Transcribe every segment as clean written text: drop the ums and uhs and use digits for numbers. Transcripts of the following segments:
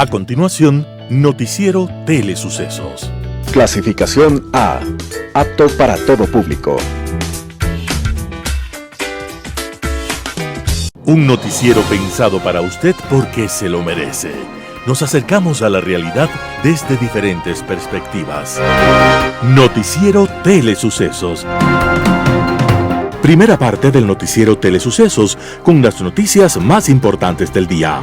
A continuación, Noticiero Telesucesos. Clasificación A. Apto para todo público. Un noticiero pensado para usted porque se lo merece. Nos acercamos a la realidad desde diferentes perspectivas. Noticiero Telesucesos. Primera parte del Noticiero Telesucesos con las noticias más importantes del día.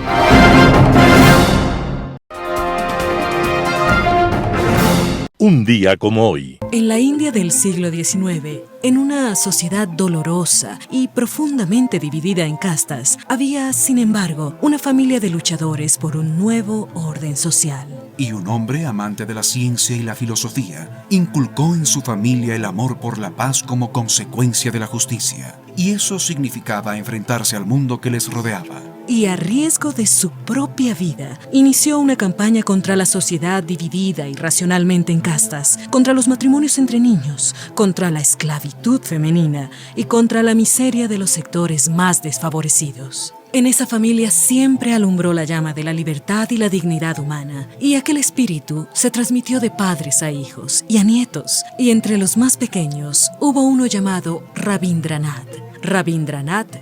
Un día como hoy. En la India del siglo XIX, en una sociedad dolorosa y profundamente dividida en castas, había, sin embargo, una familia de luchadores por un nuevo orden social. Y un hombre amante de la ciencia y la filosofía inculcó en su familia el amor por la paz como consecuencia de la justicia. Y eso significaba enfrentarse al mundo que les rodeaba. Y a riesgo de su propia vida, inició una campaña contra la sociedad dividida irracionalmente en castas, contra los matrimonios entre niños, contra la esclavitud femenina y contra la miseria de los sectores más desfavorecidos. En esa familia siempre alumbró la llama de la libertad y la dignidad humana, y aquel espíritu se transmitió de padres a hijos y a nietos, y entre los más pequeños hubo uno llamado Rabindranath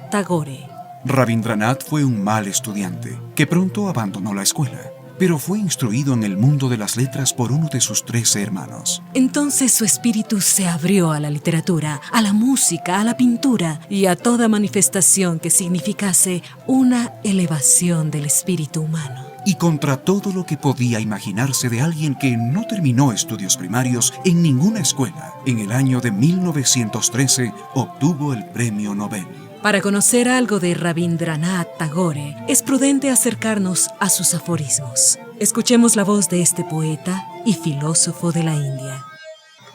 Tagore. Rabindranath fue un mal estudiante, que pronto abandonó la escuela, pero fue instruido en el mundo de las letras por uno de sus 13 hermanos. Entonces su espíritu se abrió a la literatura, a la música, a la pintura y a toda manifestación que significase una elevación del espíritu humano. Y contra todo lo que podía imaginarse de alguien que no terminó estudios primarios en ninguna escuela, en el año de 1913 obtuvo el Premio Nobel. Para conocer algo de Rabindranath Tagore, es prudente acercarnos a sus aforismos. Escuchemos la voz de este poeta y filósofo de la India.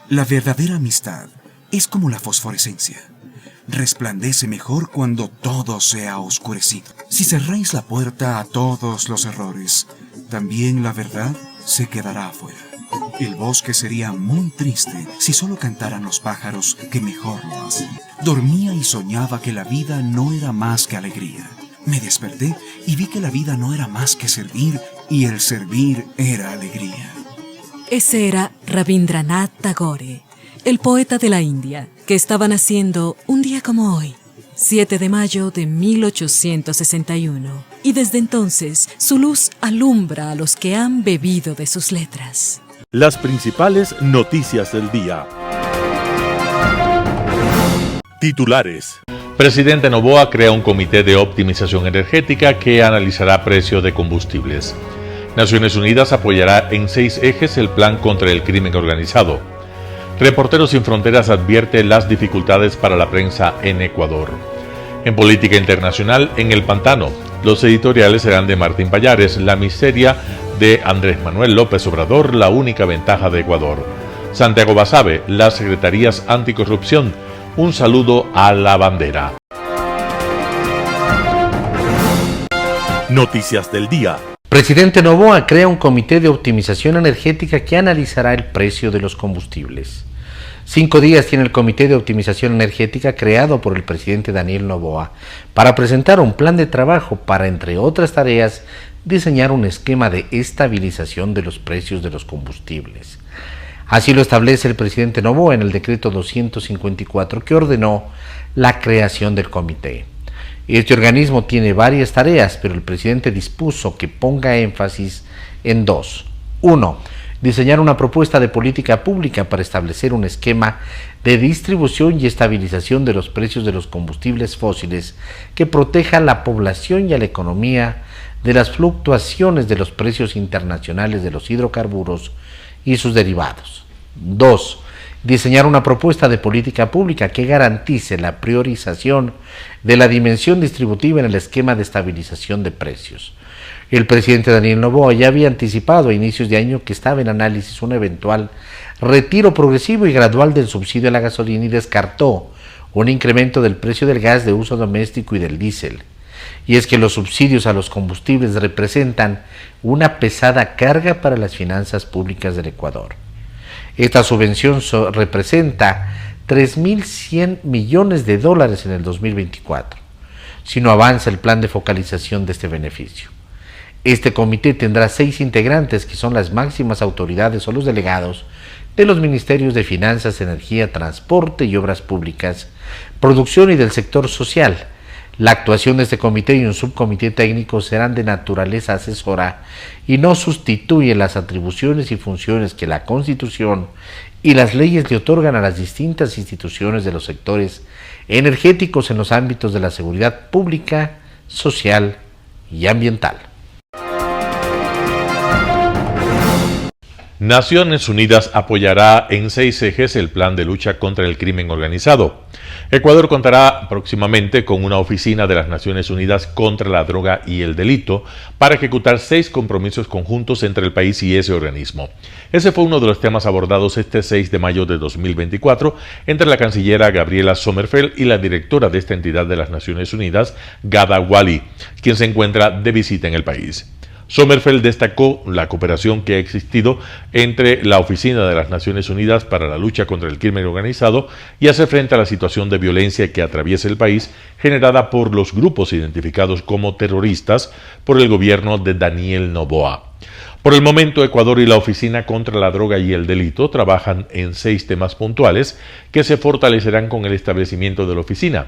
La verdadera amistad es como la fosforescencia. Resplandece mejor cuando todo sea oscurecido. Si cerráis la puerta a todos los errores, también la verdad se quedará afuera. El bosque sería muy triste si solo cantaran los pájaros que mejor lo hacen. Dormía y soñaba que la vida no era más que alegría. Me desperté y vi que la vida no era más que servir y el servir era alegría. Ese era Rabindranath Tagore, el poeta de la India, que estaba naciendo un día como hoy, 7 de mayo de 1861. Y desde entonces su luz alumbra a los que han bebido de sus letras. Las principales noticias del día. Titulares. Presidente Noboa crea un comité de optimización energética que analizará precios de combustibles. Naciones Unidas apoyará en 6 ejes el plan contra el crimen organizado. Reporteros Sin Fronteras advierte las dificultades para la prensa en Ecuador. En política internacional, en el pantano, los editoriales serán de Martín Pallares, la miseria de Andrés Manuel López Obrador, la única ventaja de Ecuador. Santiago Basabe, las secretarías anticorrupción, un saludo a la bandera. Noticias del día. Presidente Noboa crea un comité de optimización energética que analizará el precio de los combustibles. 5 días tiene el Comité de Optimización Energética creado por el presidente Daniel Noboa para presentar un plan de trabajo para, entre otras tareas, diseñar un esquema de estabilización de los precios de los combustibles. Así lo establece el presidente Noboa en el decreto 254 que ordenó la creación del comité. Este organismo tiene varias tareas, pero el presidente dispuso que ponga énfasis en 2. 1. Diseñar una propuesta de política pública para establecer un esquema de distribución y estabilización de los precios de los combustibles fósiles que proteja a la población y a la economía de las fluctuaciones de los precios internacionales de los hidrocarburos y sus derivados. 2. Diseñar una propuesta de política pública que garantice la priorización de la dimensión distributiva en el esquema de estabilización de precios. El presidente Daniel Noboa ya había anticipado a inicios de año que estaba en análisis un eventual retiro progresivo y gradual del subsidio a la gasolina y descartó un incremento del precio del gas de uso doméstico y del diésel. Y es que los subsidios a los combustibles representan una pesada carga para las finanzas públicas del Ecuador. Esta subvención representa 3.100 millones de dólares en el 2024, si no avanza el plan de focalización de este beneficio. Este comité tendrá 6 integrantes que son las máximas autoridades o los delegados de los ministerios de Finanzas, Energía, Transporte y Obras Públicas, Producción y del sector social. La actuación de este comité y un subcomité técnico serán de naturaleza asesora y no sustituyen las atribuciones y funciones que la Constitución y las leyes le otorgan a las distintas instituciones de los sectores energéticos en los ámbitos de la seguridad pública, social y ambiental. Naciones Unidas apoyará en 6 ejes el plan de lucha contra el crimen organizado. Ecuador contará próximamente con una oficina de las Naciones Unidas contra la droga y el delito para ejecutar 6 compromisos conjuntos entre el país y ese organismo. Ese fue uno de los temas abordados este 6 de mayo de 2024 entre la cancillera Gabriela Sommerfeld y la directora de esta entidad de las Naciones Unidas, Ghada Waly, quien se encuentra de visita en el país. Sommerfeld destacó la cooperación que ha existido entre la Oficina de las Naciones Unidas para la lucha contra el crimen organizado y hacer frente a la situación de violencia que atraviesa el país generada por los grupos identificados como terroristas por el gobierno de Daniel Noboa. Por el momento, Ecuador y la Oficina contra la Droga y el Delito trabajan en 6 temas puntuales que se fortalecerán con el establecimiento de la oficina.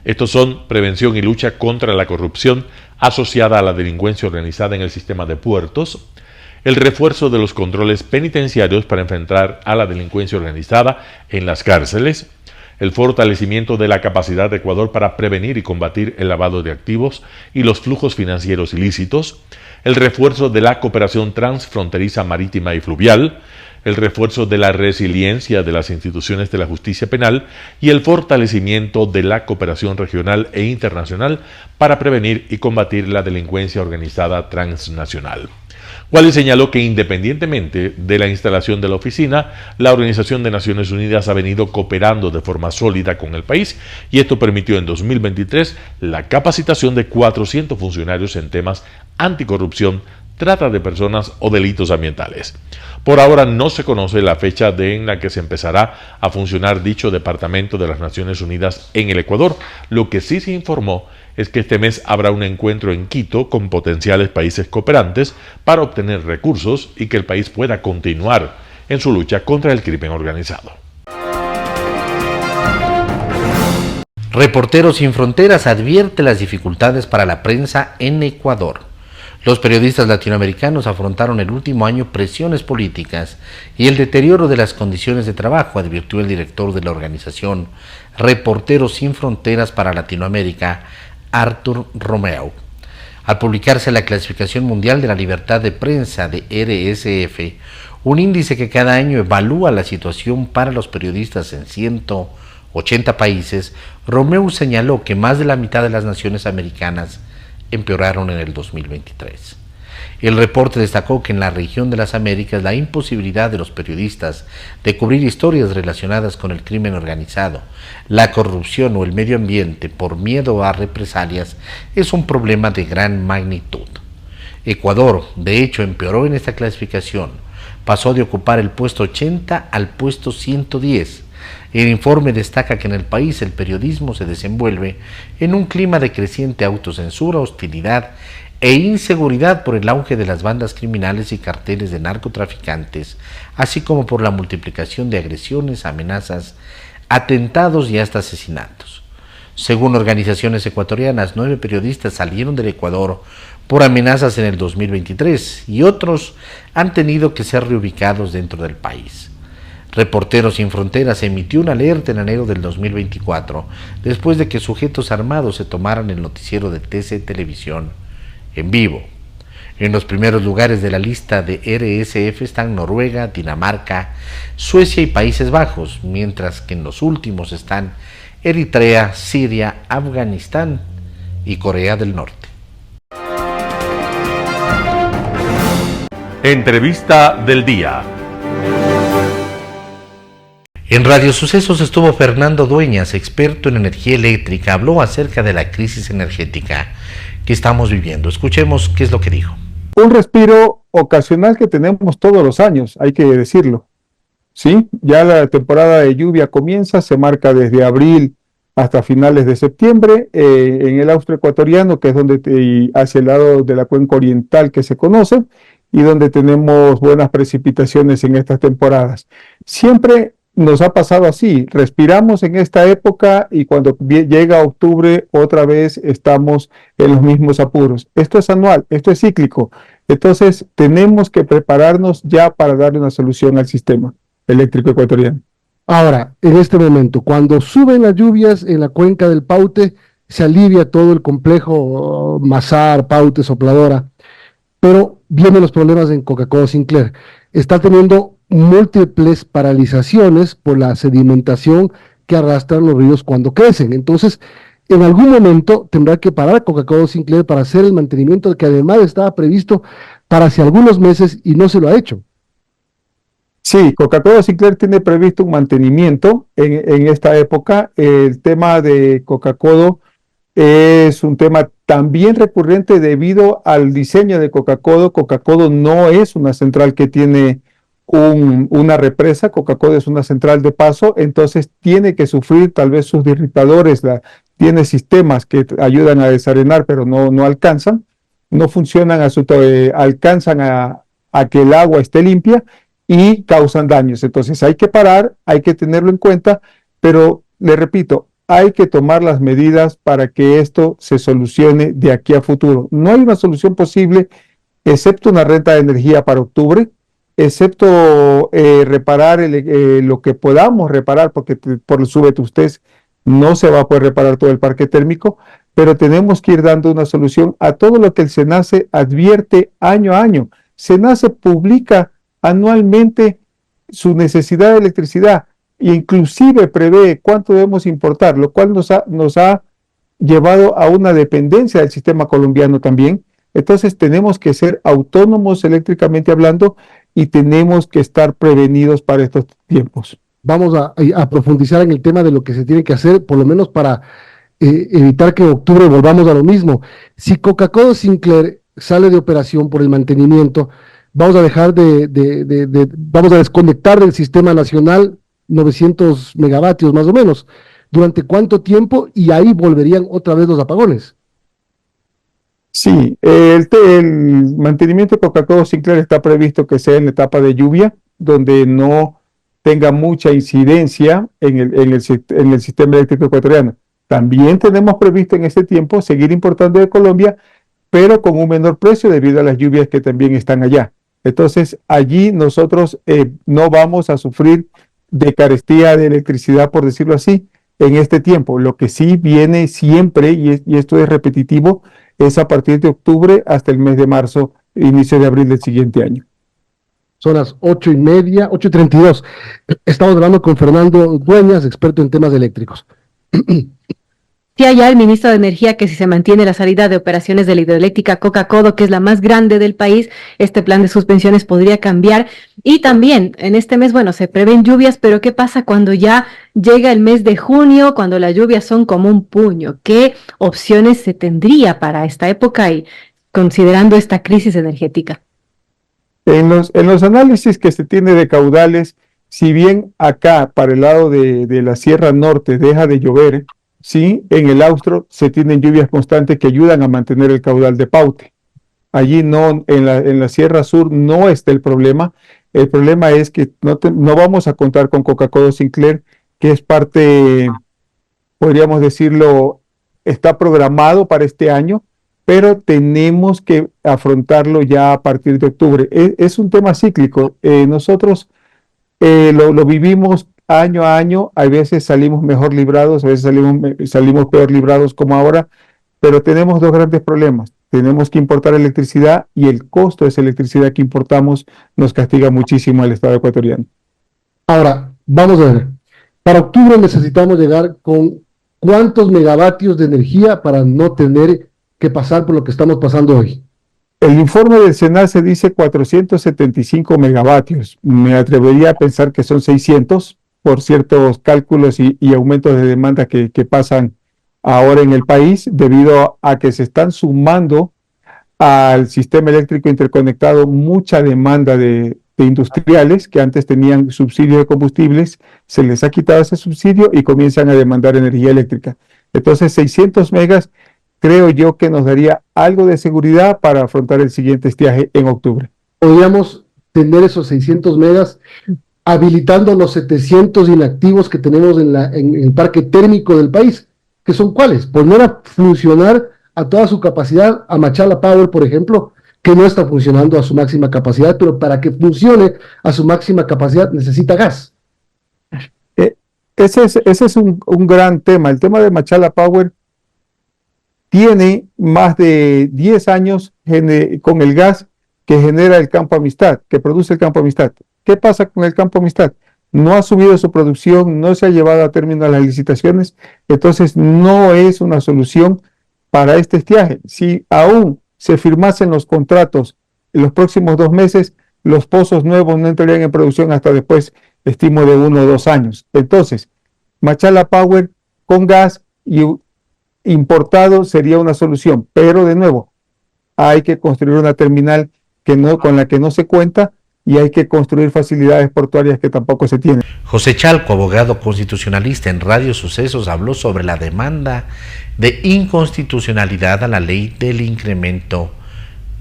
Estos son prevención y lucha contra la corrupción asociada a la delincuencia organizada en el sistema de puertos, el refuerzo de los controles penitenciarios para enfrentar a la delincuencia organizada en las cárceles, el fortalecimiento de la capacidad de Ecuador para prevenir y combatir el lavado de activos y los flujos financieros ilícitos, el refuerzo de la cooperación transfronteriza marítima y fluvial, el refuerzo de la resiliencia de las instituciones de la justicia penal y el fortalecimiento de la cooperación regional e internacional para prevenir y combatir la delincuencia organizada transnacional. Waly señaló que independientemente de la instalación de la oficina, la Organización de Naciones Unidas ha venido cooperando de forma sólida con el país y esto permitió en 2023 la capacitación de 400 funcionarios en temas anticorrupción, trata de personas o delitos ambientales. Por ahora no se conoce la fecha en la que se empezará a funcionar dicho Departamento de las Naciones Unidas en el Ecuador. Lo que sí se informó es que este mes habrá un encuentro en Quito con potenciales países cooperantes para obtener recursos y que el país pueda continuar en su lucha contra el crimen organizado. Reporteros Sin Fronteras advierte las dificultades para la prensa en Ecuador. Los periodistas latinoamericanos afrontaron el último año presiones políticas y el deterioro de las condiciones de trabajo, advirtió el director de la organización Reporteros Sin Fronteras para Latinoamérica, Artur Romeu. Al publicarse la Clasificación Mundial de la Libertad de Prensa de RSF, un índice que cada año evalúa la situación para los periodistas en 180 países, Romeu señaló que más de la mitad de las naciones americanas empeoraron en el 2023. El reporte destacó que en la región de las Américas la imposibilidad de los periodistas de cubrir historias relacionadas con el crimen organizado, la corrupción o el medio ambiente por miedo a represalias es un problema de gran magnitud. Ecuador, de hecho, empeoró en esta clasificación, pasó de ocupar el puesto 80 al puesto 110. El informe destaca que en el país el periodismo se desenvuelve en un clima de creciente autocensura, hostilidad e inseguridad por el auge de las bandas criminales y carteles de narcotraficantes, así como por la multiplicación de agresiones, amenazas, atentados y hasta asesinatos. Según organizaciones ecuatorianas, 9 periodistas salieron del Ecuador por amenazas en el 2023 y otros han tenido que ser reubicados dentro del país. Reporteros Sin Fronteras emitió una alerta en enero del 2024, después de que sujetos armados se tomaran el noticiero de TC Televisión en vivo. En los primeros lugares de la lista de RSF están Noruega, Dinamarca, Suecia y Países Bajos, mientras que en los últimos están Eritrea, Siria, Afganistán y Corea del Norte. Entrevista del día. En Radio Sucesos estuvo Fernando Dueñas, experto en energía eléctrica, habló acerca de la crisis energética que estamos viviendo. Escuchemos qué es lo que dijo. Un respiro ocasional que tenemos todos los años, hay que decirlo. Sí, ya la temporada de lluvia comienza, se marca desde abril hasta finales de septiembre. En el austro ecuatoriano, que es donde y hacia el lado de la cuenca oriental que se conoce, y donde tenemos buenas precipitaciones en estas temporadas. Siempre nos ha pasado así, respiramos en esta época y cuando llega octubre otra vez estamos en los mismos apuros. Esto es anual, esto es cíclico. Entonces tenemos que prepararnos ya para darle una solución al sistema eléctrico ecuatoriano. Ahora, en este momento, cuando suben las lluvias en la cuenca del Paute, se alivia todo el complejo Mazar, Paute, Sopladora, pero vienen los problemas en Coca-Cola Sinclair. Está teniendo múltiples paralizaciones por la sedimentación que arrastran los ríos cuando crecen. Entonces, en algún momento tendrá que parar Coca-Cola Sinclair para hacer el mantenimiento que además estaba previsto para hace algunos meses y no se lo ha hecho. Sí, Coca-Cola Sinclair tiene previsto un mantenimiento en esta época. El tema de Coca-Cola es un tema también recurrente debido al diseño de Coca-Cola. Coca-Cola no es una central que tiene una represa. Coca-Cola es una central de paso, entonces tiene que sufrir tal vez sus irritadores. Tiene sistemas que ayudan a desarenar, pero no alcanzan, no funcionan alcanzan a que el agua esté limpia y causan daños. Entonces hay que parar, hay que tenerlo en cuenta, pero le repito, hay que tomar las medidas para que esto se solucione de aquí a futuro. No hay una solución posible excepto una renta de energía para octubre, excepto reparar lo que podamos reparar, porque por el subvetustez no se va a poder reparar todo el parque térmico, pero tenemos que ir dando una solución a todo lo que el SENACE advierte año a año. SENACE publica anualmente su necesidad de electricidad e inclusive prevé cuánto debemos importar, lo cual nos ha llevado a una dependencia del sistema colombiano también. Entonces tenemos que ser autónomos eléctricamente hablando y tenemos que estar prevenidos para estos tiempos. Vamos a profundizar en el tema de lo que se tiene que hacer, por lo menos para evitar que en octubre volvamos a lo mismo. Si Coca-Cola Sinclair sale de operación por el mantenimiento, vamos a dejar vamos a desconectar del sistema nacional 900 megavatios más o menos. ¿Durante cuánto tiempo? Y ahí volverían otra vez los apagones. Sí, el mantenimiento de Coca-Cola Sinclair está previsto que sea en la etapa de lluvia, donde no tenga mucha incidencia en el sistema eléctrico ecuatoriano. También tenemos previsto en ese tiempo seguir importando de Colombia, pero con un menor precio debido a las lluvias que también están allá. Entonces, allí nosotros no vamos a sufrir de carestía de electricidad, por decirlo así, en este tiempo. Lo que sí viene siempre, y esto es repetitivo, es a partir de octubre hasta el mes de marzo, inicio de abril del siguiente año. Son las 8:30, 8:32. Estamos hablando con Fernando Dueñas, experto en temas eléctricos. Decía ya el ministro de Energía que si se mantiene la salida de operaciones de la hidroeléctrica Coca-Cola, que es la más grande del país, este plan de suspensiones podría cambiar. Y también en este mes, bueno, se prevén lluvias, pero ¿qué pasa cuando ya llega el mes de junio, cuando las lluvias son como un puño? ¿Qué opciones se tendría para esta época y considerando esta crisis energética? En los análisis que se tiene de caudales, si bien acá para el lado de la Sierra Norte deja de llover, sí, en el austro se tienen lluvias constantes que ayudan a mantener el caudal de Paute. Allí no, en la Sierra Sur no está el problema. El problema es que no vamos a contar con Coca-Cola Sinclair, que es parte, podríamos decirlo, está programado para este año, pero tenemos que afrontarlo ya a partir de octubre. Es un tema cíclico. Nosotros lo vivimos año a año, a veces salimos mejor librados, a veces salimos peor librados como ahora, pero tenemos dos grandes problemas. Tenemos que importar electricidad y el costo de esa electricidad que importamos nos castiga muchísimo al Estado ecuatoriano. Ahora, vamos a ver. Para octubre necesitamos llegar con ¿cuántos megavatios de energía para no tener que pasar por lo que estamos pasando hoy? El informe del SENACE dice 475 megavatios. Me atrevería a pensar que son 600 por ciertos cálculos y aumentos de demanda que pasan ahora en el país, debido a que se están sumando al sistema eléctrico interconectado mucha demanda de de industriales que antes tenían subsidio de combustibles, se les ha quitado ese subsidio y comienzan a demandar energía eléctrica. Entonces 600 megas creo yo que nos daría algo de seguridad para afrontar el siguiente estiaje en octubre. Podríamos tener esos 600 megas habilitando los 700 inactivos que tenemos en el parque térmico del país, que son ¿cuáles? Poner a funcionar a toda su capacidad a Machala Power, por ejemplo, que no está funcionando a su máxima capacidad, pero para que funcione a su máxima capacidad necesita gas. Ese es un gran tema. El tema de Machala Power tiene más de 10 años con el gas que genera el Campo Amistad, que produce el Campo Amistad. ¿Qué pasa con el Campo Amistad? No ha subido su producción, no se ha llevado a término las licitaciones, entonces no es una solución para este estiaje. Si aún se firmasen los contratos en los próximos 2 meses, los pozos nuevos no entrarían en producción hasta después, estimo, de 1 o 2 años. Entonces, Machala Power con gas y importado sería una solución, pero de nuevo, hay que construir una terminal con la que no se cuenta, y hay que construir facilidades portuarias que tampoco se tienen. José Chalco, abogado constitucionalista en Radio Sucesos, habló sobre la demanda de inconstitucionalidad a la ley del incremento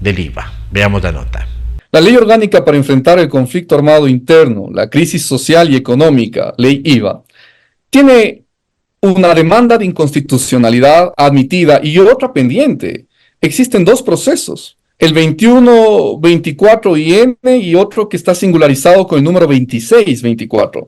del IVA. Veamos la nota. La ley orgánica para enfrentar el conflicto armado interno, la crisis social y económica, ley IVA, tiene una demanda de inconstitucionalidad admitida y otra pendiente. Existen 2 procesos. El 2124IN y otro que está singularizado con el número 2624.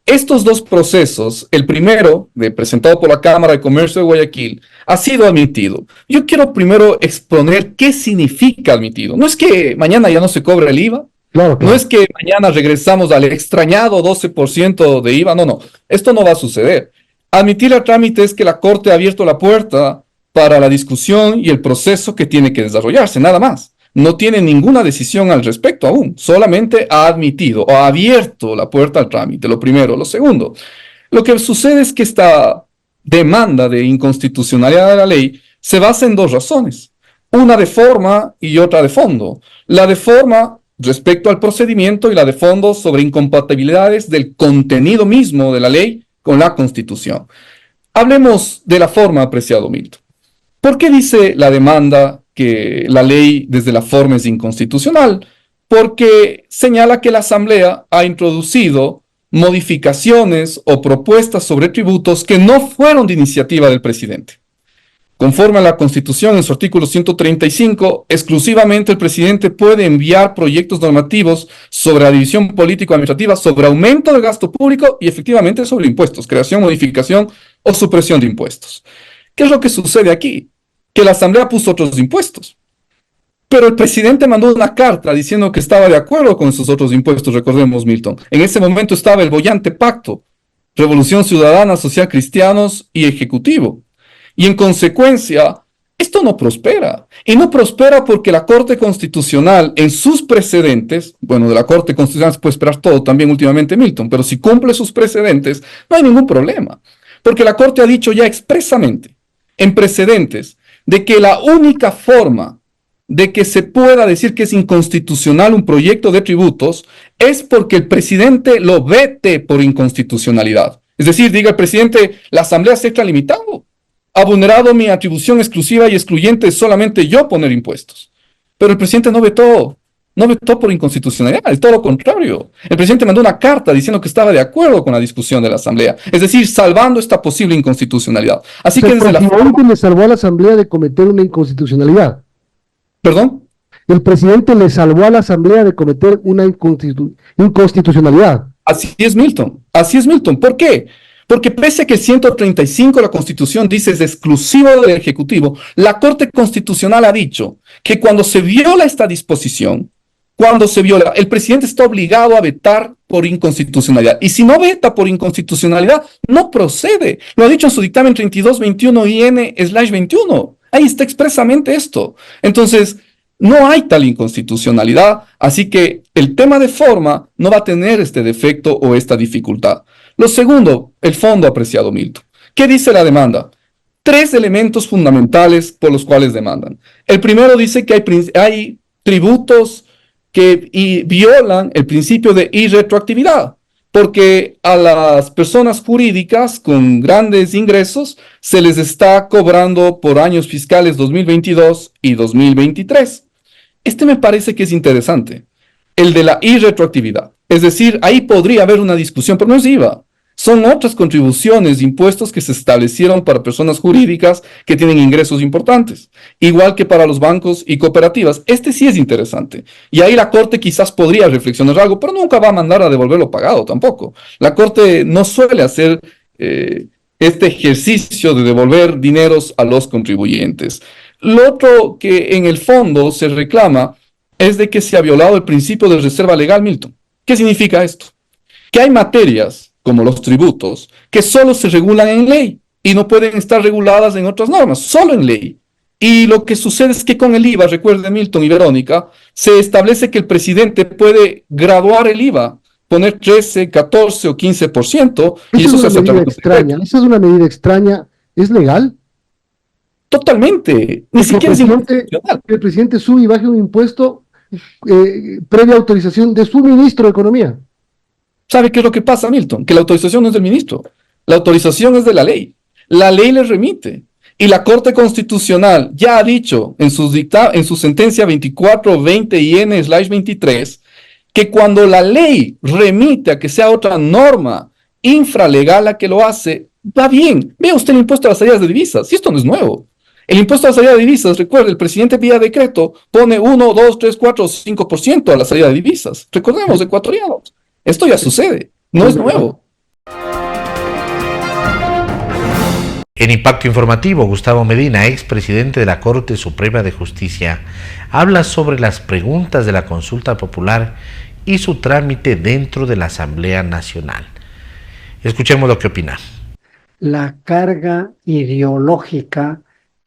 Estos 2 procesos, el primero, presentado por la Cámara de Comercio de Guayaquil, ha sido admitido. Yo quiero primero exponer qué significa admitido. No es que mañana ya no se cobra el IVA, Claro. no es que mañana regresamos al extrañado 12% de IVA, no. Esto no va a suceder. Admitir a trámite es que la Corte ha abierto la puerta para la discusión y el proceso que tiene que desarrollarse, nada más. No tiene ninguna decisión al respecto aún, solamente ha admitido o ha abierto la puerta al trámite, lo primero. Lo segundo, lo que sucede es que esta demanda de inconstitucionalidad de la ley se basa en 2 razones, una de forma y otra de fondo. La de forma respecto al procedimiento y la de fondo sobre incompatibilidades del contenido mismo de la ley con la Constitución. Hablemos de la forma, apreciado Milton. ¿Por qué dice la demanda que la ley desde la forma es inconstitucional? Porque señala que la Asamblea ha introducido modificaciones o propuestas sobre tributos que no fueron de iniciativa del presidente. Conforme a la Constitución, en su artículo 135, exclusivamente el presidente puede enviar proyectos normativos sobre la división político-administrativa, sobre aumento del gasto público y efectivamente sobre impuestos, creación, modificación o supresión de impuestos. ¿Qué es lo que sucede aquí? Que la Asamblea puso otros impuestos, pero el presidente mandó una carta diciendo que estaba de acuerdo con esos otros impuestos, recordemos, Milton. En ese momento estaba el boyante pacto, Revolución Ciudadana, Social Cristianos y Ejecutivo. Y en consecuencia, esto no prospera. Y no prospera porque la Corte Constitucional, en sus precedentes, bueno, de la Corte Constitucional se puede esperar todo también últimamente, Milton, pero si cumple sus precedentes, no hay ningún problema. Porque la Corte ha dicho ya expresamente, en precedentes, de que la única forma de que se pueda decir que es inconstitucional un proyecto de tributos es porque el presidente lo vete por inconstitucionalidad. Es decir, diga el presidente, la Asamblea se ha limitado, ha vulnerado mi atribución exclusiva y excluyente de solamente yo poner impuestos. Pero el presidente no vetó por inconstitucionalidad, es todo lo contrario. El presidente mandó una carta diciendo que estaba de acuerdo con la discusión de la Asamblea, es decir, salvando esta posible inconstitucionalidad. Así que desde la forma... le salvó a la Asamblea de cometer una inconstitucionalidad. ¿Perdón? El presidente le salvó a la Asamblea de cometer una inconstitucionalidad. Así es, Milton. Así es, Milton. ¿Por qué? Porque pese a que el 135 de la Constitución dice es exclusivo del Ejecutivo, la Corte Constitucional ha dicho que cuando se viola esta disposición, el presidente está obligado a vetar por inconstitucionalidad. Y si no veta por inconstitucionalidad, no procede. Lo ha dicho en su dictamen 3221-IN/21. Ahí está expresamente esto. Entonces, no hay tal inconstitucionalidad, así que el tema de forma no va a tener este defecto o esta dificultad. Lo segundo, el fondo, apreciado Milton. ¿Qué dice la demanda? 3 elementos fundamentales por los cuales demandan. El primero dice que hay tributos que violan el principio de irretroactividad, porque a las personas jurídicas con grandes ingresos se les está cobrando por años fiscales 2022 y 2023. Este me parece que es interesante, el de la irretroactividad. Es decir, ahí podría haber una discusión, pero no es IVA. Son otras contribuciones, impuestos que se establecieron para personas jurídicas que tienen ingresos importantes, igual que para los bancos y cooperativas. Este sí es interesante. Y ahí la Corte quizás podría reflexionar algo, pero nunca va a mandar a devolverlo pagado tampoco. La Corte no suele hacer este ejercicio de devolver dineros a los contribuyentes. Lo otro que en el fondo se reclama es de que se ha violado el principio de reserva legal, Milton. ¿Qué significa esto? Que hay materias como los tributos, que solo se regulan en ley y no pueden estar reguladas en otras normas, solo en ley. Y lo que sucede es que con el IVA, recuerden Milton y Verónica, se establece que el presidente puede graduar el IVA, poner 13, 14 o 15%, y eso se hace a través de extraña. Esa es una medida extraña. ¿Es legal? Totalmente. Ni siquiera es inconstitucional. El presidente sube y baje un impuesto previa autorización de su ministro de Economía. ¿Sabe qué es lo que pasa, Milton? Que la autorización no es del ministro. La autorización es de la ley. La ley le remite. Y la Corte Constitucional ya ha dicho en su sentencia 2420-IN/23 que cuando la ley remite a que sea otra norma infralegal la que lo hace, va bien. Vea usted el impuesto a las salidas de divisas. Y esto no es nuevo. El impuesto a la salida de divisas, recuerde, el presidente vía decreto pone 1, 2, 3, 4, 5% a la salida de divisas. Recordemos, ecuatorianos. Esto ya sucede, no es nuevo. En Impacto Informativo, Gustavo Medina, expresidente de la Corte Suprema de Justicia, habla sobre las preguntas de la consulta popular y su trámite dentro de la Asamblea Nacional. Escuchemos lo que opina. La carga ideológica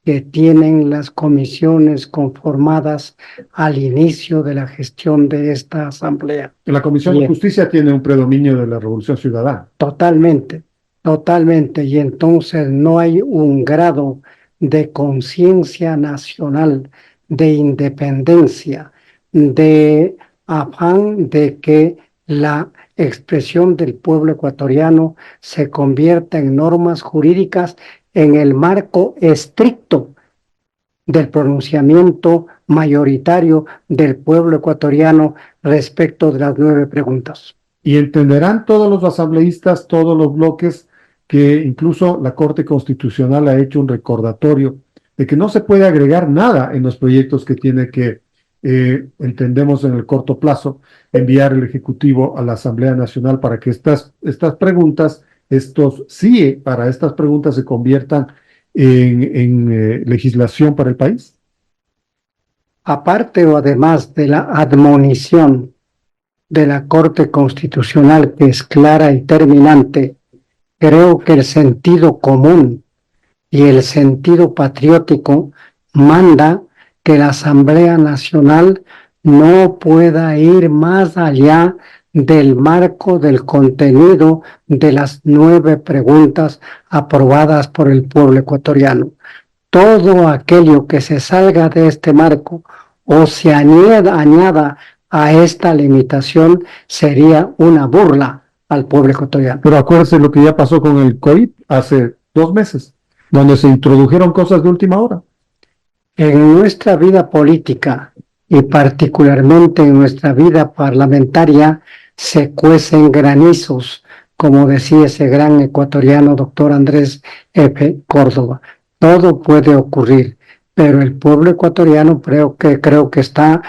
que tienen las comisiones conformadas al inicio de la gestión de esta asamblea. La Comisión de Justicia tiene un predominio de la Revolución Ciudadana. Totalmente, totalmente. Y entonces no hay un grado de conciencia nacional, de independencia, de afán de que la expresión del pueblo ecuatoriano se convierta en normas jurídicas en el marco estricto del pronunciamiento mayoritario del pueblo ecuatoriano respecto de las 9 preguntas. Y entenderán todos los asambleístas, todos los bloques, que incluso la Corte Constitucional ha hecho un recordatorio de que no se puede agregar nada en los proyectos que tiene que, entendemos en el corto plazo, enviar el Ejecutivo a la Asamblea Nacional para que estas preguntas, para estas preguntas se conviertan en legislación para el país. Aparte o además de la admonición de la Corte Constitucional, que es clara y terminante, creo que el sentido común y el sentido patriótico manda que la Asamblea Nacional no pueda ir más allá del marco del contenido de las 9 preguntas aprobadas por el pueblo ecuatoriano. Todo aquello que se salga de este marco o se añada a esta limitación sería una burla al pueblo ecuatoriano. Pero acuérdense lo que ya pasó con el COVID hace 2 meses, donde se introdujeron cosas de última hora. En nuestra vida política y particularmente en nuestra vida parlamentaria se cuecen granizos, como decía ese gran ecuatoriano doctor Andrés F. Córdoba. Todo puede ocurrir, pero el pueblo ecuatoriano creo que está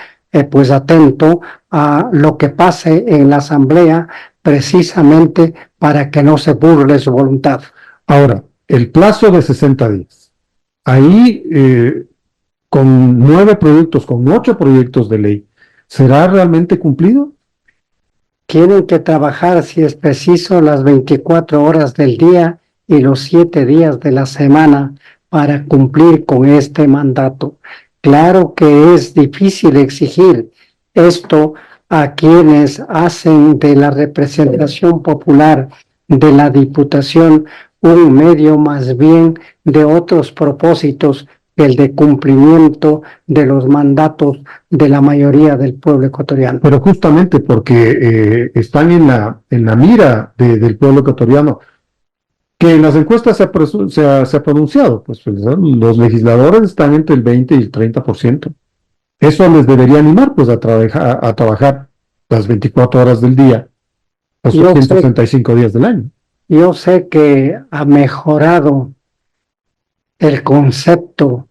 pues atento a lo que pase en la asamblea precisamente para que no se burle su voluntad. Ahora, el plazo de 60 días. Ahí, con 9 proyectos, con 8 proyectos de ley, ¿será realmente cumplido? Tienen que trabajar, si es preciso, las 24 horas del día y los 7 días de la semana para cumplir con este mandato. Claro que es difícil exigir esto a quienes hacen de la representación popular de la Diputación un medio más bien de otros propósitos que el de cumplimiento de los mandatos de la mayoría del pueblo ecuatoriano. Pero justamente porque están en la mira del pueblo ecuatoriano, que en las encuestas se ha pronunciado, pues los legisladores están entre el 20 y el 30%. Eso les debería animar pues a trabajar las 24 horas del día, los 365 días del año. Yo sé que ha mejorado el concepto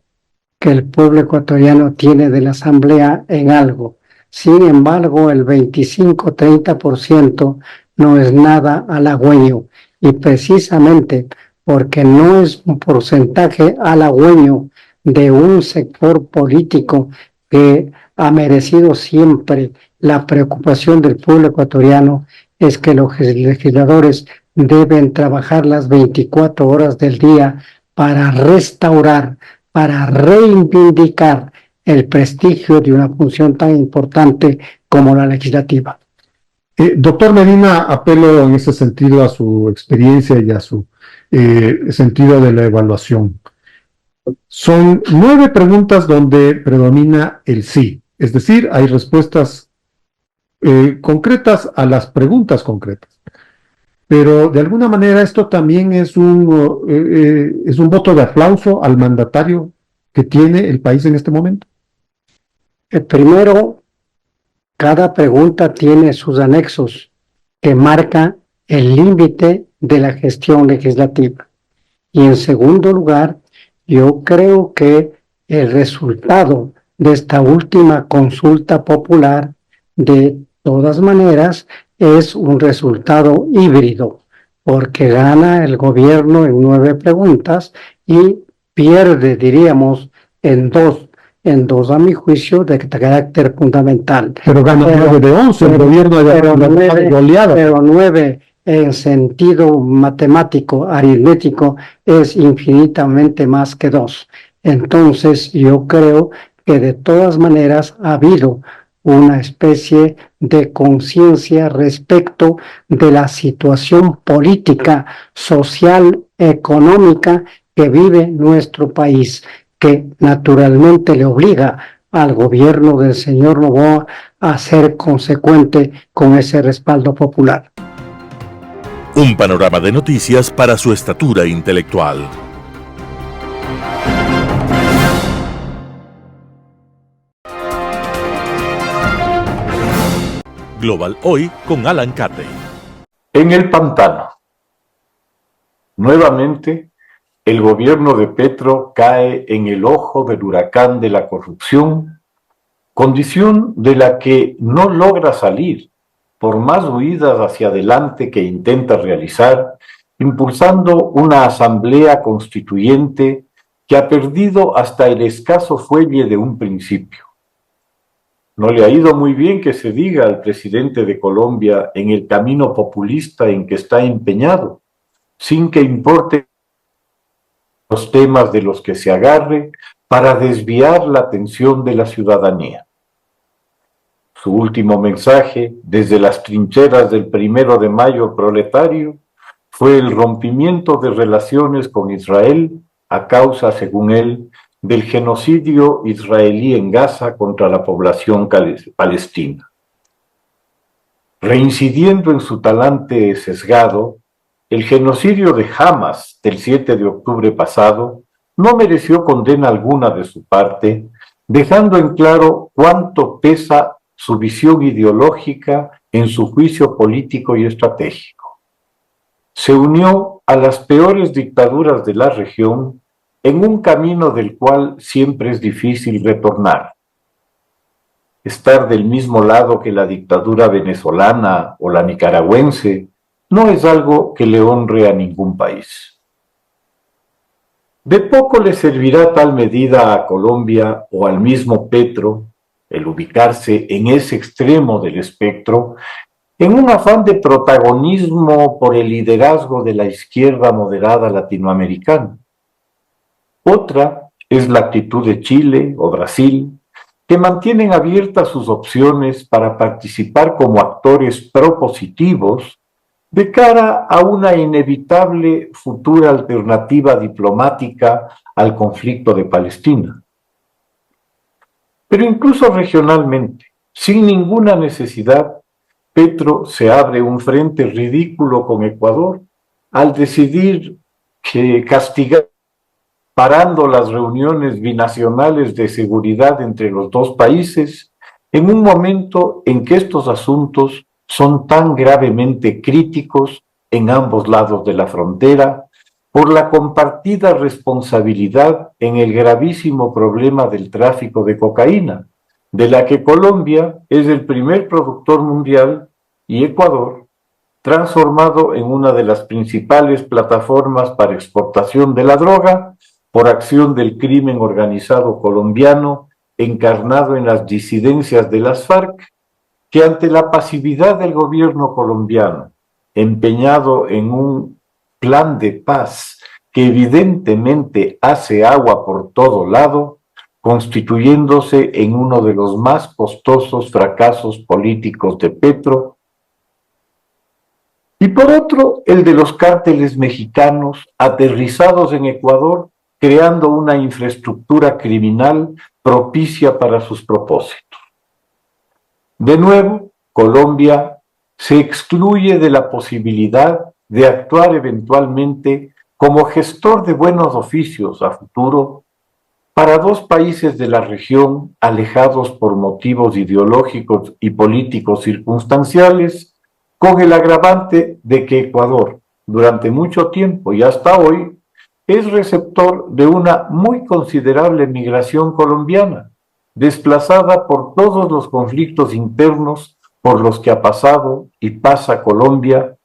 que el pueblo ecuatoriano tiene de la Asamblea en algo. Sin embargo, el 25-30% no es nada halagüeño, y precisamente porque no es un porcentaje halagüeño de un sector político que ha merecido siempre la preocupación del pueblo ecuatoriano, es que los legisladores deben trabajar las 24 horas del día para restaurar, para reivindicar el prestigio de una función tan importante como la legislativa. Doctor Medina, apelo en ese sentido a su experiencia y a su sentido de la evaluación. Son 9 preguntas donde predomina el sí, es decir, hay respuestas concretas a las preguntas concretas. Pero de alguna manera esto también es un voto de aplauso al mandatario que tiene el país en este momento. Primero, cada pregunta tiene sus anexos que marcan el límite de la gestión legislativa. Y en segundo lugar, yo creo que el resultado de esta última consulta popular, de todas maneras, es un resultado híbrido, porque gana el gobierno en 9 preguntas y pierde, diríamos, en dos a mi juicio, de carácter fundamental. Pero gana 9 de 11, el gobierno de goleada. Pero 9 en sentido matemático, aritmético, es infinitamente más que 2. Entonces, yo creo que de todas maneras ha habido una especie de conciencia respecto de la situación política, social, económica que vive nuestro país, que naturalmente le obliga al gobierno del señor Noboa a ser consecuente con ese respaldo popular. Un panorama de noticias para su estatura intelectual. Global Hoy con Alan Catey. En el pantano. Nuevamente, el gobierno de Petro cae en el ojo del huracán de la corrupción, condición de la que no logra salir por más huidas hacia adelante que intenta realizar, impulsando una asamblea constituyente que ha perdido hasta el escaso fuelle de un principio. No le ha ido muy bien que se diga al presidente de Colombia en el camino populista en que está empeñado, sin que importe los temas de los que se agarre para desviar la atención de la ciudadanía. Su último mensaje, desde las trincheras del 1 de mayo proletario, fue el rompimiento de relaciones con Israel a causa, según él, del genocidio israelí en Gaza contra la población palestina. Reincidiendo en su talante sesgado, el genocidio de Hamas del 7 de octubre pasado no mereció condena alguna de su parte, dejando en claro cuánto pesa su visión ideológica en su juicio político y estratégico. Se unió a las peores dictaduras de la región en un camino del cual siempre es difícil retornar. Estar del mismo lado que la dictadura venezolana o la nicaragüense no es algo que le honre a ningún país. De poco le servirá tal medida a Colombia o al mismo Petro el ubicarse en ese extremo del espectro en un afán de protagonismo por el liderazgo de la izquierda moderada latinoamericana. Otra es la actitud de Chile o Brasil, que mantienen abiertas sus opciones para participar como actores propositivos de cara a una inevitable futura alternativa diplomática al conflicto de Palestina. Pero incluso regionalmente, sin ninguna necesidad, Petro se abre un frente ridículo con Ecuador al decidir castigar, parando las reuniones binacionales de seguridad entre los dos países, en un momento en que estos asuntos son tan gravemente críticos en ambos lados de la frontera, por la compartida responsabilidad en el gravísimo problema del tráfico de cocaína, de la que Colombia es el primer productor mundial y Ecuador, transformado en una de las principales plataformas para exportación de la droga por acción del crimen organizado colombiano encarnado en las disidencias de las FARC, que ante la pasividad del gobierno colombiano, empeñado en un plan de paz que evidentemente hace agua por todo lado, constituyéndose en uno de los más costosos fracasos políticos de Petro, y por otro, el de los cárteles mexicanos aterrizados en Ecuador, creando una infraestructura criminal propicia para sus propósitos. De nuevo, Colombia se excluye de la posibilidad de actuar eventualmente como gestor de buenos oficios a futuro para dos países de la región alejados por motivos ideológicos y políticos circunstanciales, con el agravante de que Ecuador, durante mucho tiempo y hasta hoy, es receptor de una muy considerable migración colombiana, desplazada por todos los conflictos internos por los que ha pasado y pasa Colombia,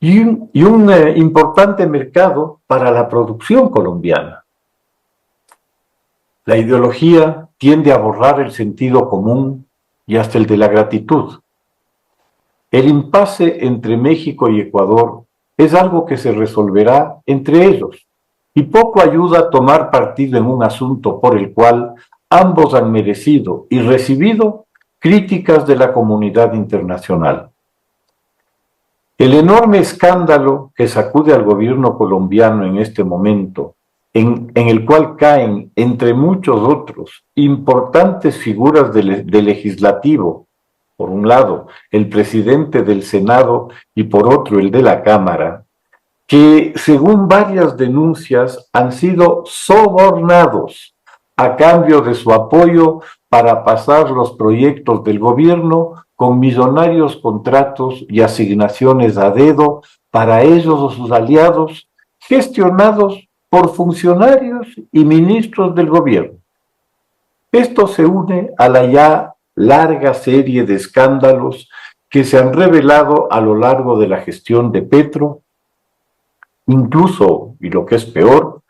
y un importante mercado para la producción colombiana. La ideología tiende a borrar el sentido común y hasta el de la gratitud. El impasse entre México y Ecuador es algo que se resolverá entre ellos, y poco ayuda a tomar partido en un asunto por el cual ambos han merecido y recibido críticas de la comunidad internacional. El enorme escándalo que sacude al gobierno colombiano en este momento, en el cual caen, entre muchos otros, importantes figuras del legislativo, por un lado, el presidente del Senado y por otro, el de la Cámara, que según varias denuncias han sido sobornados a cambio de su apoyo para pasar los proyectos del gobierno con millonarios contratos y asignaciones a dedo para ellos o sus aliados, gestionados por funcionarios y ministros del gobierno. Esto se une a la ya larga serie de escándalos que se han revelado a lo largo de la gestión de Petro, incluso, y lo que es peor,